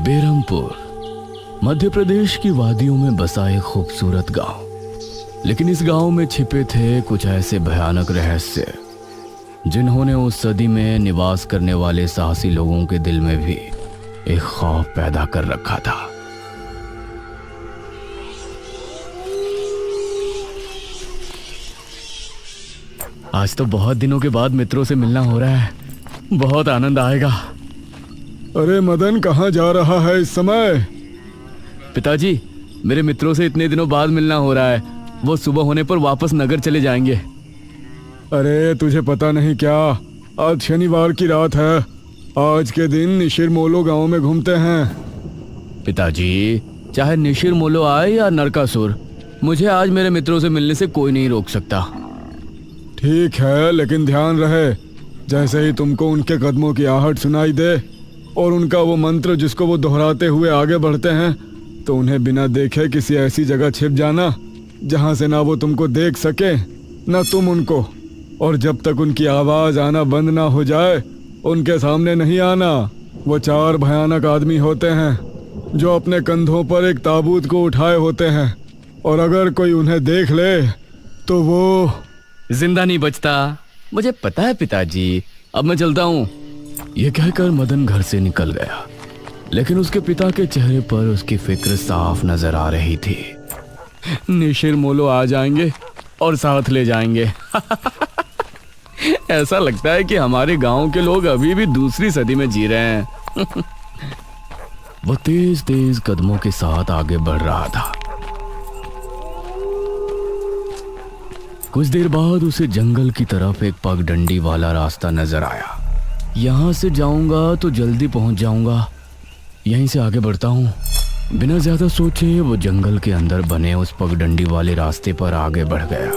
बेरमपुर मध्य प्रदेश की वादियों में बसा एक खूबसूरत गांव। लेकिन इस गांव में छिपे थे कुछ ऐसे भयानक रहस्य जिन्होंने उस सदी में निवास करने वाले साहसी लोगों के दिल में भी एक खौफ पैदा कर रखा था। आज तो बहुत दिनों के बाद मित्रों से मिलना हो रहा है, बहुत आनंद आएगा। अरे मदन, कहाँ जा रहा है इस समय? पिताजी, मेरे मित्रों से इतने दिनों बाद मिलना हो रहा है। वो सुबह होने पर वापस नगर चले जाएंगे। अरे तुझे पता नहीं क्या, आज शनिवार की रात है। आज के दिन निशिर मोलो गांव में घूमते हैं। पिताजी, चाहे निशिर मोलो आए या नरकासुर, मुझे आज मेरे मित्रों से मिलने से कोई नहीं रोक सकता। ठीक है, लेकिन ध्यान रहे, जैसे ही तुमको उनके कदमों की आहट सुनाई दे और उनका वो मंत्र जिसको वो दोहराते हुए आगे बढ़ते हैं, तो उन्हें बिना देखे किसी ऐसी जगह छिप जाना जहां से ना वो तुमको देख सके ना तुम उनको। और जब तक उनकी आवाज आना बंद ना हो जाए उनके सामने नहीं आना। वो 4 भयानक आदमी होते हैं जो अपने कंधों पर एक ताबूत को उठाए होते हैं, और अगर कोई उन्हें देख ले तो वो जिंदा नहीं बचता। मुझे पता है पिताजी, अब मैं चलता हूँ। यह कहकर मदन घर से निकल गया, लेकिन उसके पिता के चेहरे पर उसकी फिक्र साफ नजर आ रही थी। निशिर मोलो आ जाएंगे और साथ ले जाएंगे। ऐसा लगता है कि हमारे गांव के लोग अभी भी दूसरी सदी में जी रहे हैं। वो तेज तेज कदमों के साथ आगे बढ़ रहा था। कुछ देर बाद उसे जंगल की तरफ एक पगडंडी वाला रास्ता नजर आया। यहां से जाऊंगा तो जल्दी पहुंच जाऊंगा, यहीं से आगे बढ़ता हूँ। बिना ज्यादा सोचे वो जंगल के अंदर बने उस पगडंडी वाले रास्ते पर आगे बढ़ गया।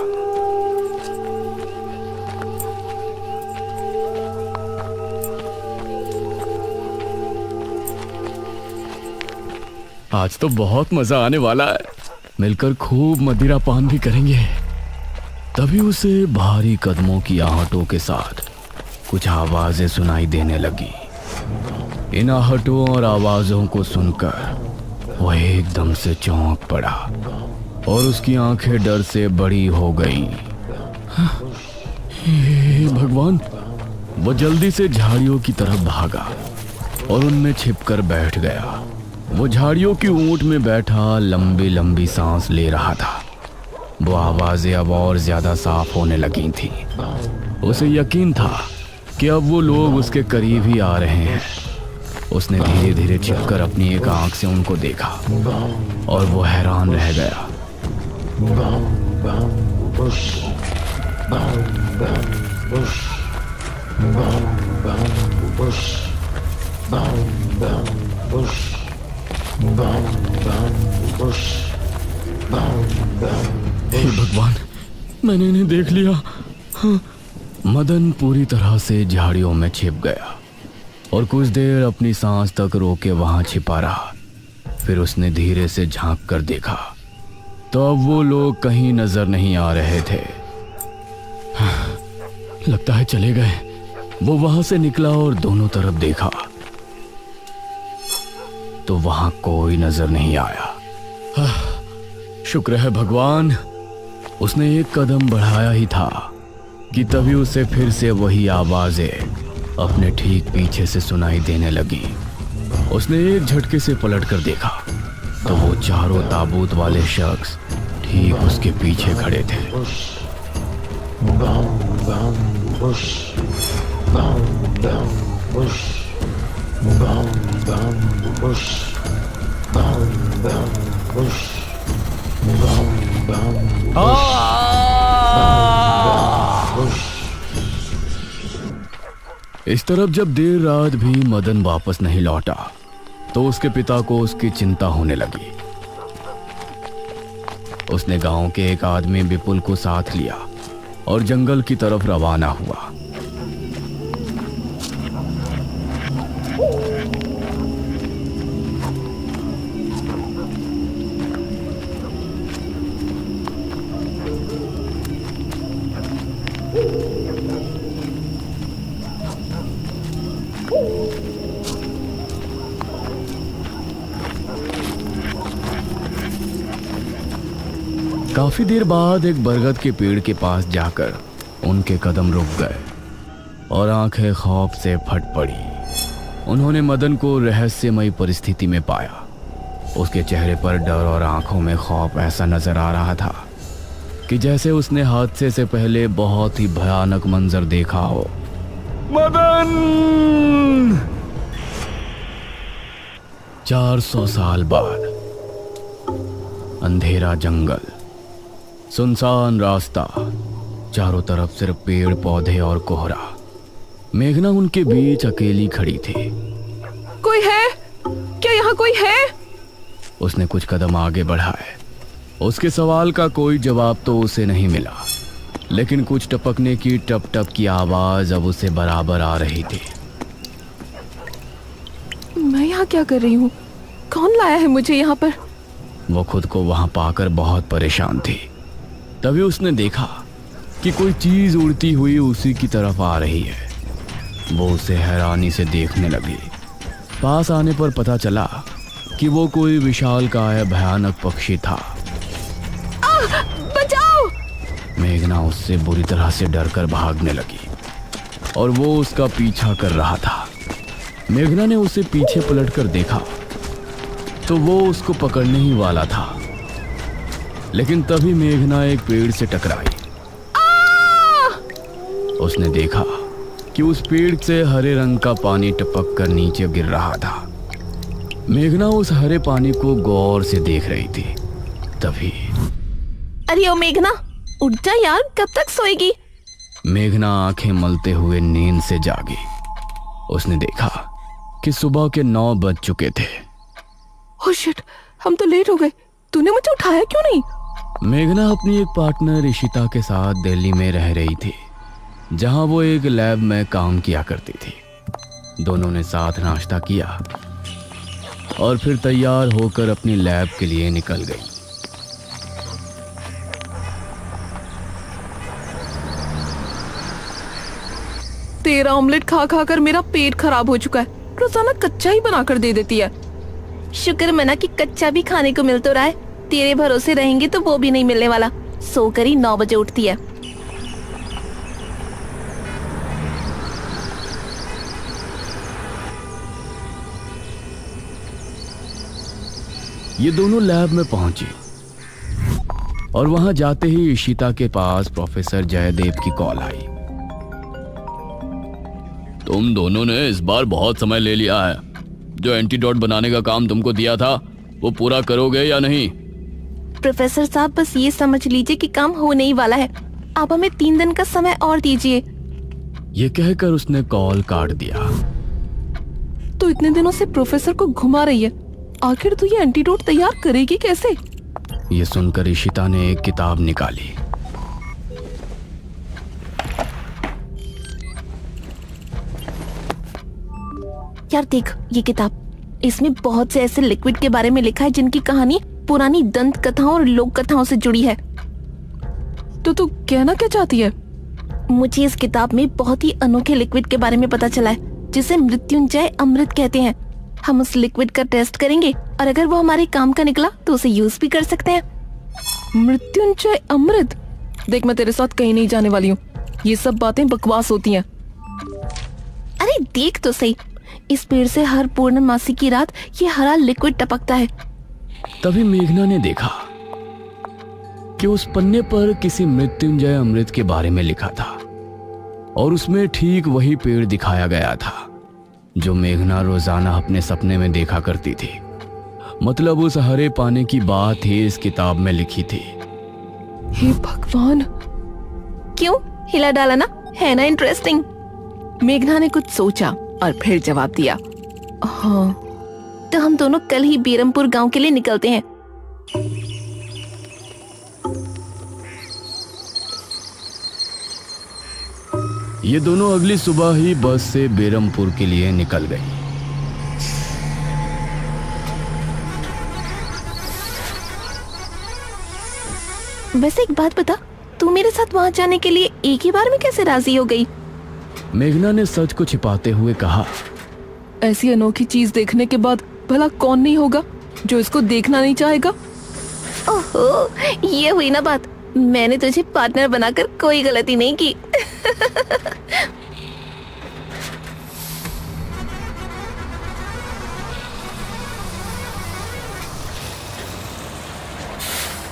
आज तो बहुत मजा आने वाला है, मिलकर खूब मदिरा पान भी करेंगे। तभी उसे भारी कदमों की आहटों के साथ कुछ आवाजें सुनाई देने लगी। इन आहटों और आवाजों को सुनकर वह एकदम से चौंक पड़ा और उसकी आंखें डर से बड़ी हो गईं। हे भगवान! वो जल्दी से झाड़ियों की तरफ भागा और उनमें छिपकर बैठ गया। वो झाड़ियों की ऊंट में बैठा लंबी लंबी सांस ले रहा था। वो आवाजें अब और ज्यादा साफ होने लगी थी। उसे यकीन था कि अब वो लोग उसके करीब ही आ रहे हैं। उसने धीरे धीरे छिपकर अपनी एक आंख से उनको देखा और वो हैरान रह गया। हे भगवान, मैंने इन्हें देख लिया। हाँ। मदन पूरी तरह से झाड़ियों में छिप गया और कुछ देर अपनी सांस तक रोके वहां छिपा रहा। फिर उसने धीरे से झांक कर देखा तो अब वो लोग कहीं नजर नहीं आ रहे थे। हाँ, लगता है चले गए। वो वहां से निकला और दोनों तरफ देखा तो वहां कोई नजर नहीं आया। हाँ, शुक्र है भगवान। उसने एक कदम बढ़ाया ही था कि तभी उसे फिर से वही आवाजें अपने ठीक पीछे से सुनाई देने लगी। उसने एक झटके से पलटकर देखा तो वो चारों ताबूत वाले शख्स ठीक उसके पीछे खड़े थे। इस तरफ जब देर रात भी मदन वापस नहीं लौटा तो उसके पिता को उसकी चिंता होने लगी। उसने गांव के एक आदमी विपुल को साथ लिया और जंगल की तरफ रवाना हुआ। काफी देर बाद एक बरगद के पेड़ के पास जाकर उनके कदम रुक गए और आंखें खौफ से फट पड़ी। उन्होंने मदन को रहस्यमयी परिस्थिति में पाया। उसके चेहरे पर डर और आंखों में खौफ ऐसा नजर आ रहा था कि जैसे उसने हादसे से पहले बहुत ही भयानक मंजर देखा हो। मदन! 400 साल बाद अंधेरा जंगल, सुनसान रास्ता, चारों तरफ सिर्फ पेड़ पौधे और कोहरा। मेघना उनके बीच अकेली खड़ी थी। कोई है क्या? यहाँ कोई है? उसने कुछ कदम आगे बढ़ाए। उसके सवाल का कोई जवाब तो उसे नहीं मिला, लेकिन कुछ टपकने की टप टप की आवाज अब उसे बराबर आ रही थी। मैं यहाँ क्या कर रही हूँ? कौन लाया है मुझे यहाँ पर? वो खुद को वहां पाकर बहुत परेशान थी। तभी उसने देखा कि कोई चीज उड़ती हुई उसी की तरफ आ रही है। वो उसे हैरानी से देखने लगी। पास आने पर पता चला कि वो कोई विशालकाय भयानक पक्षी था। बचाओ! मेघना उससे बुरी तरह से डरकर भागने लगी और वो उसका पीछा कर रहा था। मेघना ने उसे पीछे पलटकर देखा तो वो उसको पकड़ने ही वाला था, लेकिन तभी मेघना एक पेड़ से टकराई। उसने देखा कि उस पेड़ से हरे रंग का पानी टपक कर नीचे गिर रहा था। मेघना उस हरे पानी को गौर से देख रही थी। तभी अरे ओ मेघना, उठ जा यार, कब तक सोएगी? मेघना आंखें मलते हुए नींद से जागी। उसने देखा कि सुबह के 9 बज चुके थे। ओह शिट, हम तो लेट हो गए। तूने मुझे उठाया क्यों नहीं? मेघना अपनी एक पार्टनर इशिता के साथ दिल्ली में रह रही थी, जहां वो एक लैब में काम किया करती थी। दोनों ने साथ नाश्ता किया और फिर तैयार होकर अपनी लैब के लिए निकल गई। तेरा ऑमलेट खा खा कर मेरा पेट खराब हो चुका है। रोजाना कच्चा ही बना कर दे देती है। शुक्र मना कि कच्चा भी खाने को मिल तो रहा है। तेरे भरोसे रहेंगे तो वो भी नहीं मिलने वाला। सोकर ही 9 बजे उठती है। ये दोनों लैब में पहुंची और वहां जाते ही इशिता के पास प्रोफेसर जयदेव की कॉल आई। तुम दोनों ने इस बार बहुत समय ले लिया है। जो एंटीडोट बनाने का काम तुमको दिया था वो पूरा करोगे या नहीं? प्रोफेसर साहब, बस ये समझ लीजिए कि काम होने ही वाला है। आप हमें 3 दिन का समय और दीजिए। ये कहकर उसने कॉल काट दिया। तो इतने दिनों से प्रोफेसर को घुमा रही है, आखिर तू ये एंटीडोट तैयार करेगी कैसे? ये सुनकर इशिता ने एक किताब निकाली। यार देख ये किताब, इसमें बहुत से ऐसे लिक्विड के बारे में लिखा है जिनकी कहानी पुरानी दंत कथाओं और लोक कथाओं से जुड़ी है। तो तू कहना क्या चाहती है? मुझे इस किताब में बहुत ही अनोखे लिक्विड के बारे में पता चला है, जिसे मृत्युंजय अमृत कहते हैं। हम उस लिक्विड का टेस्ट करेंगे और अगर वो हमारे काम का निकला तो उसे यूज भी कर सकते हैं। मृत्युंजय अमृत? देख, मैं तेरे साथ कहीं नहीं जाने वाली हूँ। ये सब बातें बकवास होती हैं। अरे देख तो सही, इस पेड़ से हर पूर्णमासी की रात ये हरा लिक्विड टपकता है। तभी मेघना ने देखा कि उस पन्ने पर किसी मृत्युंजय अमृत के बारे में लिखा था और उसमें ठीक वही पेड़ दिखाया गया था जो मेघना रोजाना अपने सपने में देखा करती थी। मतलब उस हरे पानी की बात ही इस किताब में लिखी थी। हे भगवान, क्यों हिला डाला ना, है ना इंटरेस्टिंग? मेघना ने कुछ सोचा और फिर जवाब दिया, हाँ तो हम दोनों कल ही बीरमपुर गांव के लिए निकलते हैं। ये दोनों अगली सुबह ही बस से बेरमपुर के लिए निकल गई। वैसे एक बात बता, तू मेरे साथ वहां जाने के लिए एक ही बार में कैसे राजी हो गई? मेघना ने सच को छिपाते हुए कहा, ऐसी अनोखी चीज देखने के बाद भला कौन नहीं होगा जो इसको देखना नहीं चाहेगा? ओहो, ये हुई ना बात। मैंने तुझे पार्टनर बनाकर कोई गलती नहीं की।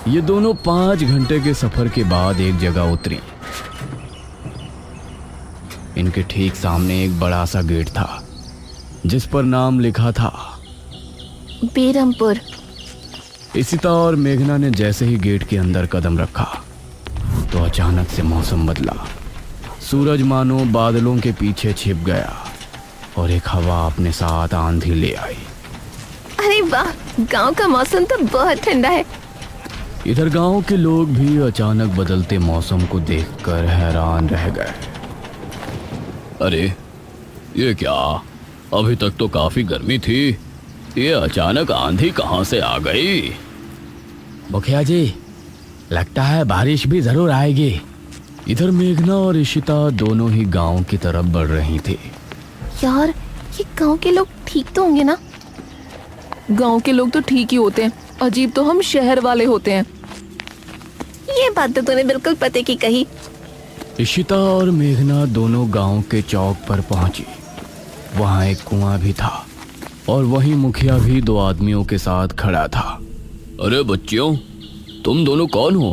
ये दोनों 5 घंटे के सफर के बाद एक जगह उतरी। इनके ठीक सामने एक बड़ा सा गेट था जिस पर नाम लिखा था बेरमपुर। इशिता और मेघना ने जैसे ही गेट के अंदर कदम रखा तो अचानक से मौसम बदला। सूरज मानो बादलों के पीछे छिप गया और एक हवा अपने साथ आंधी ले आई। अरे वाह, गांव का मौसम तो बहुत ठंडा है। इधर गांव के लोग भी अचानक बदलते मौसम को देखकर हैरान रह गए। अरे ये क्या, अभी तक तो काफी गर्मी थी, ये अचानक आंधी कहां से आ गई? मुखिया जी, लगता है बारिश भी जरूर आएगी। इधर मेघना और इशिता दोनों ही गांव की तरफ बढ़ रही थी। यार, ये गांव के लोग ठीक तो होंगे ना? गांव के लोग तो ठीक ही होते हैं, अजीब तो हम शहर वाले होते हैं। ये बात तो तूने बिल्कुल पते की कही। इशिता और मेघना दोनों गांव के चौक पर पहुंची। वहां एक कुआं भी था और वहीं मुखिया भी 2 आदमियों के साथ खड़ा था। अरे बच्चियों, तुम दोनों कौन हो?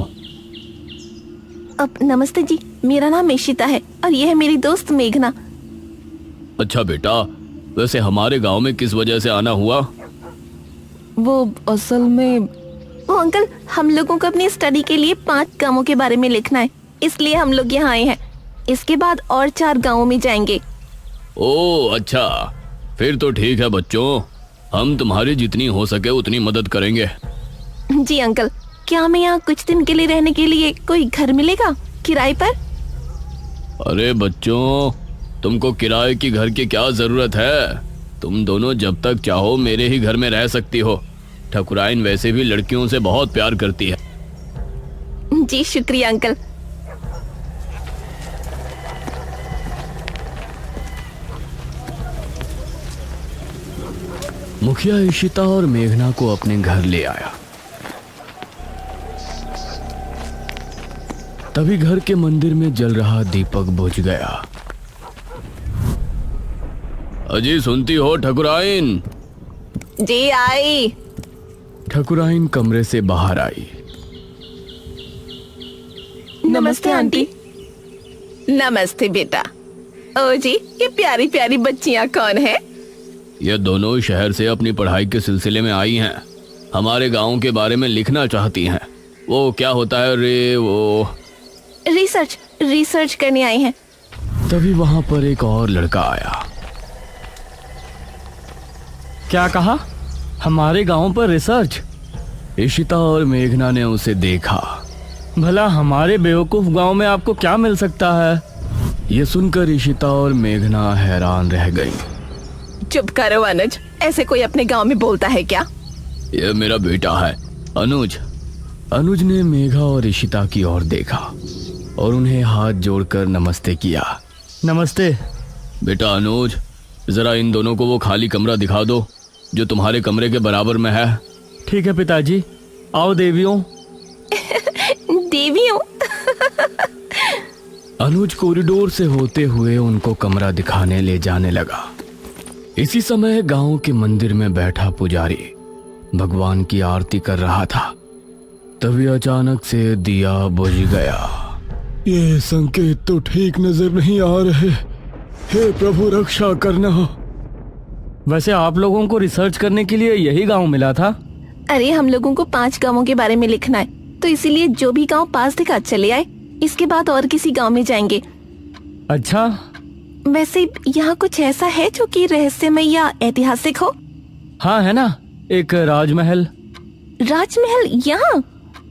अब नमस्ते जी, मेरा नाम इशिता है और ये है मेरी दोस्त मेघना। अच्छा बेटा, वैसे हमारे गांव में किस वजह से आना हुआ? वो असल में वो अंकल, हम लोगों को अपनी स्टडी के लिए 5 गांवों के बारे में लिखना है, इसलिए हम लोग यहाँ आए हैं। इसके बाद और 4 गांवों में जाएंगे। ओह अच्छा, फिर तो ठीक है बच्चों, हम तुम्हारी जितनी हो सके उतनी मदद करेंगे। जी अंकल, क्या हमें यहाँ कुछ दिन के लिए रहने के लिए कोई घर मिलेगा किराए पर? अरे बच्चों, तुमको किराए की घर की क्या जरूरत है? तुम दोनों जब तक चाहो मेरे ही घर में रह सकती हो। ठकुराइन वैसे भी लड़कियों से बहुत प्यार करती है। जी शुक्रिया अंकल। मुखिया इशिता और मेघना को अपने घर ले आया। तभी घर के मंदिर में जल रहा दीपक बुझ गया। अजी सुनती हो ठकुराइन? जी आई। ठकुराइन कमरे से बाहर आई। नमस्ते आंटी। नमस्ते बेटा। ओ जी, ये प्यारी प्यारी बच्चियां कौन है? ये दोनों शहर से अपनी पढ़ाई के सिलसिले में आई हैं। हमारे गांव के बारे में लिखना चाहती हैं। वो क्या होता है रे, वो रिसर्च करने आई हैं। तभी वहां पर एक और लड़का आया। क्या कहा? हमारे गांव पर रिसर्च? इशिता और मेघना ने उसे देखा। भला हमारे बेवकूफ गांव में आपको क्या मिल सकता है? ये सुनकर इशिता और मेघना हैरान रह गई। चुप करो अनुज, ऐसे कोई अपने गांव में बोलता है क्या? ये मेरा बेटा है अनुज। अनुज ने मेघा और इशिता की ओर देखा और उन्हें हाथ जोड़कर नमस्ते किया। नमस्ते बेटा अनुज, जरा इन दोनों को वो खाली कमरा दिखा दो जो तुम्हारे कमरे के बराबर में है। ठीक है पिताजी, आओ देवियों। देवियों? अनुज कॉरिडोर से होते हुए उनको कमरा दिखाने ले जाने लगा। इसी समय गांव के मंदिर में बैठा पुजारी भगवान की आरती कर रहा था। तभी अचानक से दिया बुझ गया। ये संकेत तो ठीक नजर नहीं आ रहे। हे प्रभु, रक्षा करना। वैसे आप लोगों को रिसर्च करने के लिए यही गांव मिला था? अरे हम लोगों को 5 गांवों के बारे में लिखना है, तो इसीलिए जो भी गांव पास दिखा चले आए। इसके बाद और किसी गांव में जाएंगे। अच्छा, वैसे यहाँ कुछ ऐसा है जो कि रहस्यमय या ऐतिहासिक हो? हाँ है ना, एक राजमहल। राजमहल यहाँ?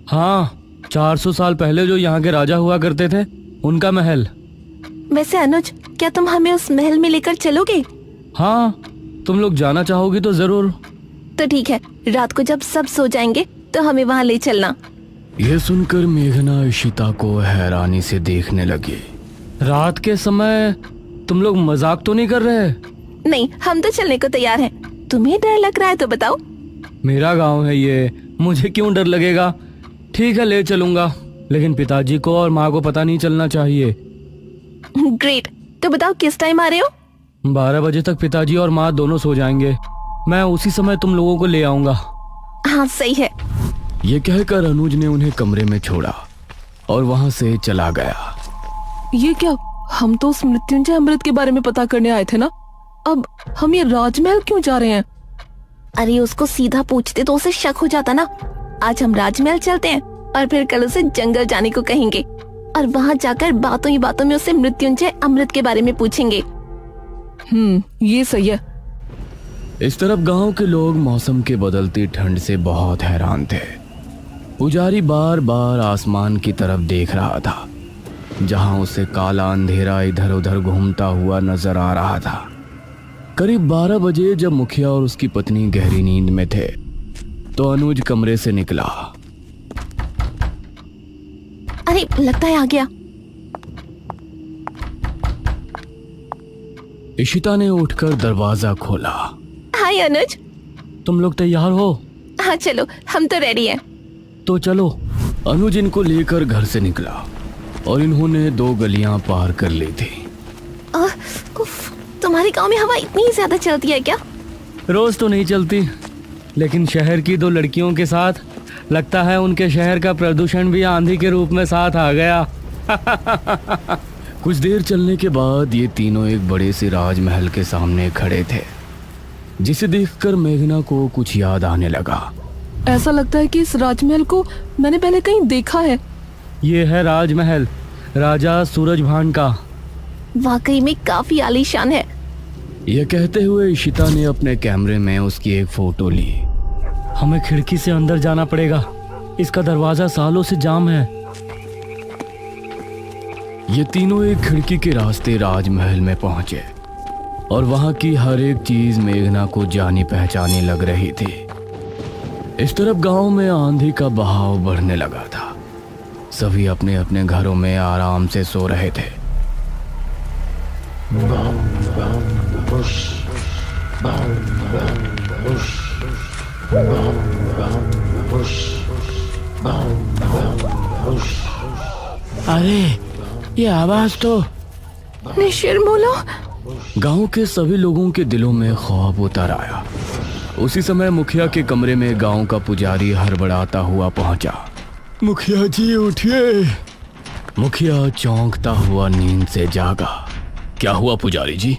हाँ, 400 साल पहले जो यहाँ के राजा हुआ करते थे, उनका महल। वैसे अनुज, क्या तुम हमें उस महल में लेकर चलोगे? हाँ, तुम लोग जाना चाहोगी तो जरूर। तो ठीक है, रात को जब सब सो जाएंगे तो हमें वहाँ ले चलना। यह सुनकर मेघना इशिता को हैरानी से देखने लगी। रात के समय तुम लोग मजाक तो नहीं कर रहे? नहीं, हम तो चलने को तैयार हैं। तुम्हें डर लग रहा है तो बताओ। मेरा गांव है ये, मुझे क्यों डर लगेगा? ठीक है, ले चलूंगा, लेकिन पिताजी को और माँ को पता नहीं चलना चाहिए। ग्रेट। तो बताओ किस टाइम आ रहे हो? 12 बजे तक पिताजी और माँ दोनों सो जाएंगे। मैं उसी समय तुम लोगों को ले आऊंगा। हाँ सही है। ये कहकर अनुज ने उन्हें कमरे में छोड़ा और वहां से चला गया। ये क्या? हम तो उस मृत्युंजय अमृत के बारे में पता करने आए थे ना। अब हम ये राजमहल क्यों जा रहे हैं? अरे उसको सीधा पूछते तो उसे शक हो जाता ना। आज हम राजमहल चलते हैं और फिर कल उसे जंगल जाने को कहेंगे और वहाँ जाकर बातों ही बातों में उससे मृत्युंजय अमृत के बारे में पूछेंगे। ये सही है। इस तरफ गांव के लोग मौसम के बदलती ठंड से बहुत हैरान थे। पुजारी बार बार आसमान की तरफ देख रहा था, जहां उसे काला अंधेरा इधर उधर घूमता हुआ नजर आ रहा था। करीब 12 बजे जब मुखिया और उसकी पत्नी गहरी नींद में थे तो अनुज कमरे से निकला। अरे लगता है आ गया। इशिता ने उठकर दरवाजा खोला। हाय अनुज। तुम लोग तैयार हो? हाँ चलो, हम तो रेडी हैं। तो चलो। अनुज इनको लेकर घर से निकला और इन्होंने 2 गलियां पार कर ली थी। उफ, तुम्हारे गांव में हवा इतनी ज्यादा चलती है क्या? रोज तो नहीं चलती, लेकिन शहर की 2 लड़कियों के साथ लगता है उनके शहर का प्रदूषण भी आंधी के रूप में साथ आ गया। कुछ देर चलने के बाद ये तीनों एक बड़े से राजमहल के सामने खड़े थे, जिसे देखकर मेघना को कुछ याद आने लगा। ऐसा लगता है कि इस राजमहल को मैंने पहले कहीं देखा है। ये है राजमहल, राजा सूरजभान का। वाकई में काफी आलीशान है। यह कहते हुए इशिता ने अपने कैमरे में उसकी एक फोटो ली। हमें खिड़की से अंदर जाना पड़ेगा, इसका दरवाजा सालों से जाम है। ये तीनों एक खिड़की के रास्ते राजमहल में पहुंचे और वहां की हर एक चीज मेघना को जानी पहचानी लग रही थी। इस तरफ गांव में आंधी का बहाव बढ़ने लगा था। सभी अपने अपने घरों में आराम से सो रहे थे। अरे ये आवाज तो निशिरमोलो। गांव के सभी लोगों के दिलों में खौफ उतर आया। उसी समय मुखिया के कमरे में गांव का पुजारी हड़बड़ाता हुआ पहुंचा। मुखिया जी उठिए। मुखिया चौंकता हुआ नींद से जागा। क्या हुआ पुजारी जी,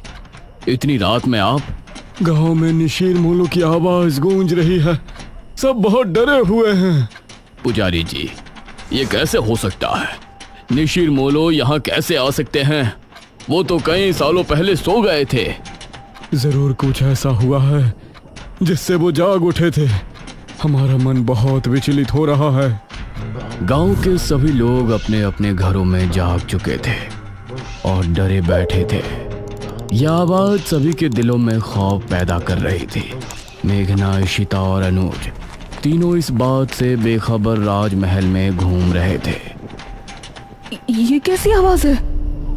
इतनी रात में आप? गांव में निशीर मोलो की आवाज गूंज रही है, सब बहुत डरे हुए हैं। पुजारी जी, ये कैसे हो सकता है? निशीर मोलो यहाँ कैसे आ सकते हैं? वो तो कई सालों पहले सो गए थे। जरूर कुछ ऐसा हुआ है जिससे वो जाग उठे थे। हमारा मन बहुत विचलित हो रहा है। गांव के सभी लोग अपने अपने घरों में जाग चुके थे और डरे बैठे थे। यह आवाज सभी के दिलों में खौफ पैदा कर रही थी। मेघना, इशिता और अनुज तीनों इस बात से बेखबर राजमहल में घूम रहे थे। ये कैसी आवाज है?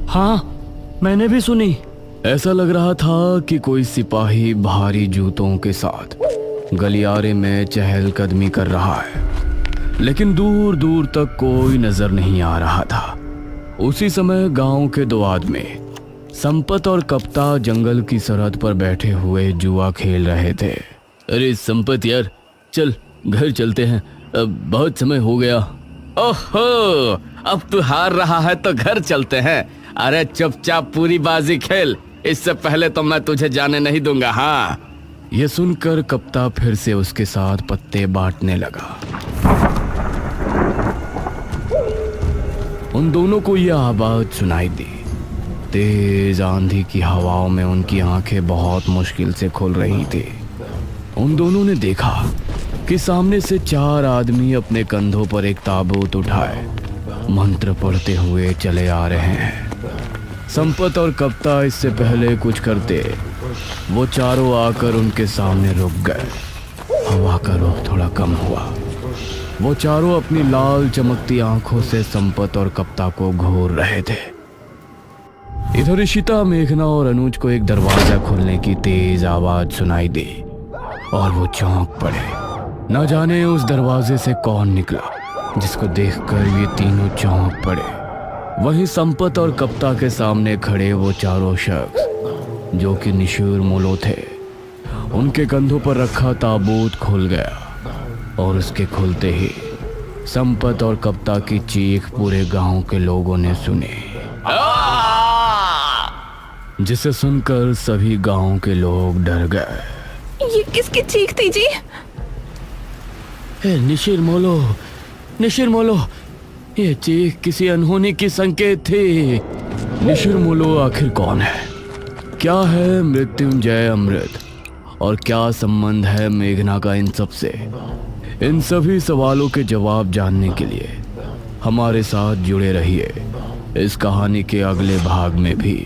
हाँ, मैंने भी सुनी। ऐसा लग रहा था कि कोई सिपाही भारी जूतों के साथ गलियारे में चहलकदमी कर रहा है, लेकिन दूर दूर तक कोई नजर नहीं आ रहा था। उसी समय गांव के 2 आदमी संपत और कप्ता जंगल की सरहद पर बैठे हुए जुआ खेल रहे थे। अरे संपत यार, चल घर चलते हैं, अब बहुत समय हो गया। ओहो, अब तू हार रहा है तो घर चलते हैं। अरे चुपचाप पूरी बाजी खेल, इससे पहले तो मैं तुझे जाने नहीं दूंगा। हाँ। यह सुनकर कप्ता फिर से उसके साथ पत्ते बांटने लगा। उन दोनों को यह आवाज सुनाई दी। तेज आंधी की हवाओं में उनकी आंखें बहुत मुश्किल से खुल रही थी। उन दोनों ने देखा कि सामने से 4 आदमी अपने कंधों पर एक ताबूत उठाए मंत्र पढ़ते हुए चले आ रहे हैं। संपत और कप्ता इससे पहले कुछ करते, वो चारों आकर उनके सामने रुक गए। हवा का रुख थोड़ा कम हुआ। वो चारों अपनी लाल चमकती आंखों से संपत और कप्ता को घूर रहे थे। इधर इशिता, मेघना और अनुज को एक दरवाजा खुलने की तेज आवाज सुनाई दी और वो चौंक पड़े। न जाने उस दरवाजे से कौन निकला, जिसको देखकर ये तीनों चौंक पड़े। वहीं संपत और कप्ता के सामने खड़े वो चारों शख्स जो कि निशूर मोलो थे। उनके कंधों पर रखा ताबूत खुल गया और उसके खुलते ही संपत और कप्ता की चीख पूरे गांव के लोगों ने सुनी, जिसे सुनकर सभी गांव के लोग डर गए। ये किसकी चीख थी जी? निशिर मोलो, ये चीख किसी अनहोनी की संकेत थी। निशिर मोलो आखिर कौन है? क्या है मृत्युंजय अमृत? और क्या संबंध है मेघना का इन सब से? इन सभी सवालों के जवाब जानने के लिए हमारे साथ जुड़े रहिए इस कहानी के अगले भाग में भी।